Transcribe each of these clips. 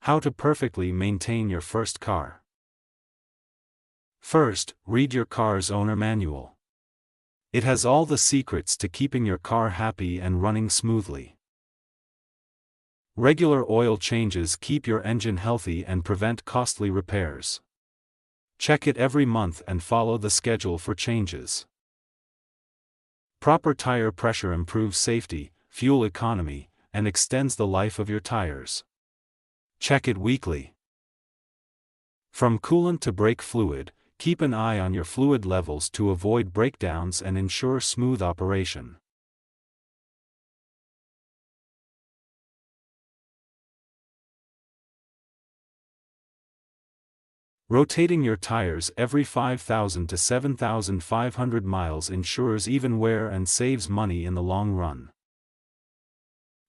How to perfectly maintain your first car. First, read your car's owner manual. It has all the secrets to keeping your car happy and running smoothly. Regular oil changes keep your engine healthy and prevent costly repairs. Check it every month and follow the schedule for changes. Proper tire pressure improves safety, fuel economy, and extends the life of your tires. Check it weekly. From coolant to brake fluid, keep an eye on your fluid levels to avoid breakdowns and ensure smooth operation. Rotating your tires every 5,000 to 7,500 miles ensures even wear and saves money in the long run.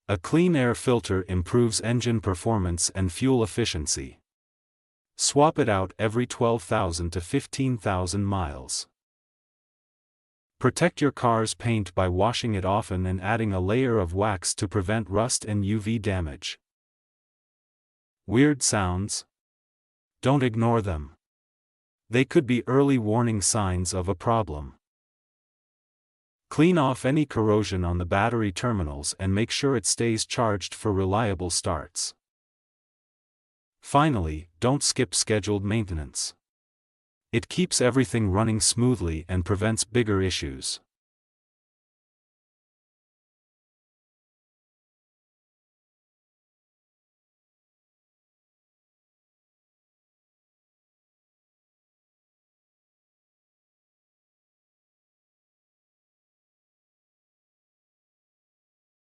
A clean air filter improves engine performance and fuel efficiency. Swap it out every 12,000 to 15,000 miles. Protect your car's paint by washing it often and adding a layer of wax to prevent rust and UV damage. Weird sounds? Don't ignore them. They could be early warning signs of a problem. Clean off any corrosion on the battery terminals and make sure it stays charged for reliable starts. Finally, don't skip scheduled maintenance. It keeps everything running smoothly and prevents bigger issues.